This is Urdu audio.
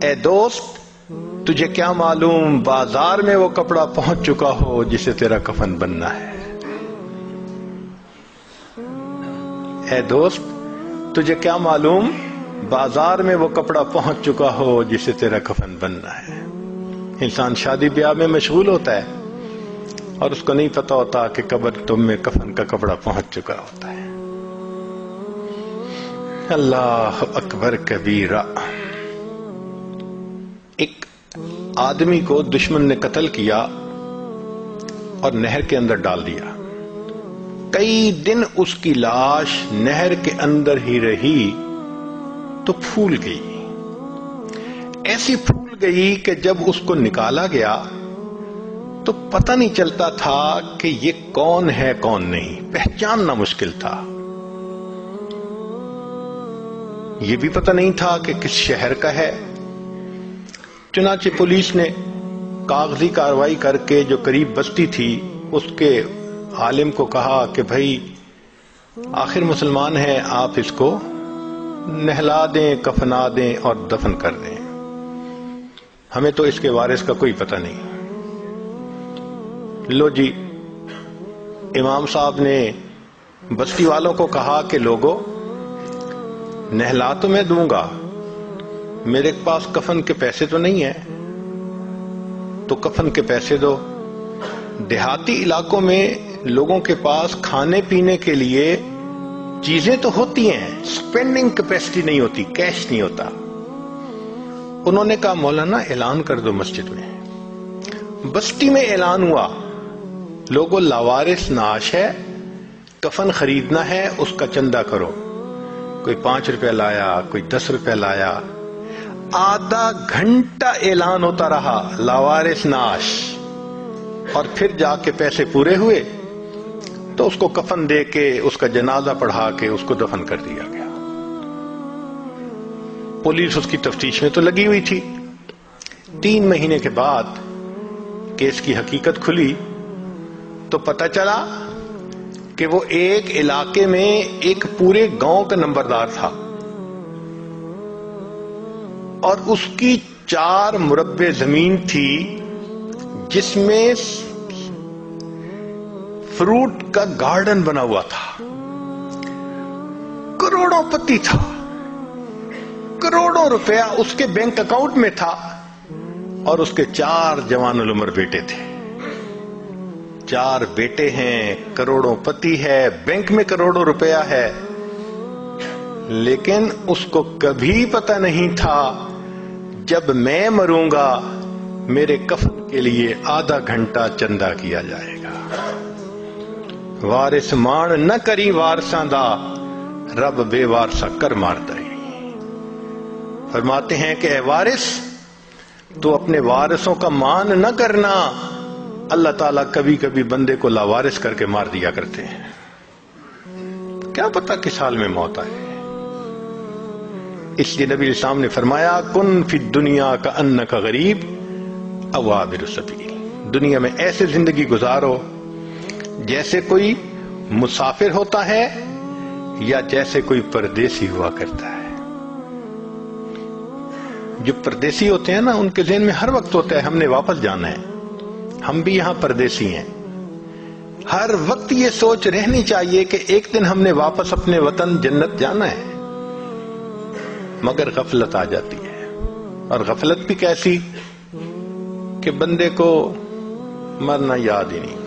اے دوست تجھے کیا معلوم بازار میں وہ کپڑا پہنچ چکا ہو جسے تیرا کفن بننا ہے. اے دوست تجھے کیا معلوم بازار میں وہ کپڑا پہنچ چکا ہو جسے تیرا کفن بننا ہے. انسان شادی بیاہ میں مشغول ہوتا ہے اور اس کو نہیں پتا ہوتا کہ قبر تم میں کفن کا کپڑا پہنچ چکا ہوتا ہے. اللہ اکبر کبیرہ. ایک آدمی کو دشمن نے قتل کیا اور نہر کے اندر ڈال دیا. کئی دن اس کی لاش نہر کے اندر ہی رہی تو پھول گئی. ایسی پھول گئی کہ جب اس کو نکالا گیا تو پتہ نہیں چلتا تھا کہ یہ کون ہے کون نہیں. پہچاننا مشکل تھا. یہ بھی پتہ نہیں تھا کہ کس شہر کا ہے. چنانچہ پولیس نے کاغذی کارروائی کر کے جو قریب بستی تھی اس کے عالم کو کہا کہ بھائی آخر مسلمان ہے، آپ اس کو نہلا دیں، کفنا دیں اور دفن کر دیں، ہمیں تو اس کے وارث کا کوئی پتہ نہیں. لو جی، امام صاحب نے بستی والوں کو کہا کہ لوگوں نہلا تو میں دوں گا، میرے پاس کفن کے پیسے تو نہیں ہیں، تو کفن کے پیسے دو. دیہاتی علاقوں میں لوگوں کے پاس کھانے پینے کے لیے چیزیں تو ہوتی ہیں، سپینڈنگ کیپیسٹی نہیں ہوتی، کیش نہیں ہوتا. انہوں نے کہا مولانا اعلان کر دو مسجد میں. بستی میں اعلان ہوا، لوگوں لاوارث نعش ہے، کفن خریدنا ہے، اس کا چندہ کرو. کوئی 5 روپے لایا، کوئی 10 روپے لایا. آدھا گھنٹہ اعلان ہوتا رہا لاوارث نعش، اور پھر جا کے پیسے پورے ہوئے تو اس کو کفن دے کے اس کا جنازہ پڑھا کے اس کو دفن کر دیا گیا. پولیس اس کی تفتیش میں تو لگی ہوئی تھی. 3 مہینے کے بعد کیس کی حقیقت کھلی تو پتہ چلا کہ وہ ایک علاقے میں ایک پورے گاؤں کا نمبردار تھا اور اس کی 4 مربع زمین تھی جس میں فروٹ کا گارڈن بنا ہوا تھا. کروڑوں پتی تھا، کروڑوں روپیہ اس کے بینک اکاؤنٹ میں تھا اور اس کے 4 جوان العمر بیٹے تھے. 4 بیٹے ہیں، کروڑوں پتی ہے، بینک میں کروڑوں روپیہ ہے، لیکن اس کو کبھی پتہ نہیں تھا جب میں مروں گا میرے کفن کے لیے آدھا گھنٹہ چندہ کیا جائے گا. وارث مان نہ کری وارثاں دا، رب بے وارثا کر مارتا ہے. فرماتے ہیں کہ اے وارث تو اپنے وارثوں کا مان نہ کرنا، اللہ تعالیٰ کبھی کبھی بندے کو لاوارث کر کے مار دیا کرتے ہیں. کیا پتہ کس حال میں موت آئے. اس لیے نبی اسلام نے فرمایا کن فی الدنیا کأنک غریب او عابر السبیل. دنیا میں ایسے زندگی گزارو جیسے کوئی مسافر ہوتا ہے یا جیسے کوئی پردیسی ہوا کرتا ہے. جو پردیسی ہوتے ہیں نا ان کے ذہن میں ہر وقت ہوتا ہے ہم نے واپس جانا ہے. ہم بھی یہاں پردیسی ہیں. ہر وقت یہ سوچ رہنی چاہیے کہ ایک دن ہم نے واپس اپنے وطن جنت جانا ہے، مگر غفلت آ جاتی ہے. اور غفلت بھی کیسی کہ بندے کو مرنا یاد ہی نہیں.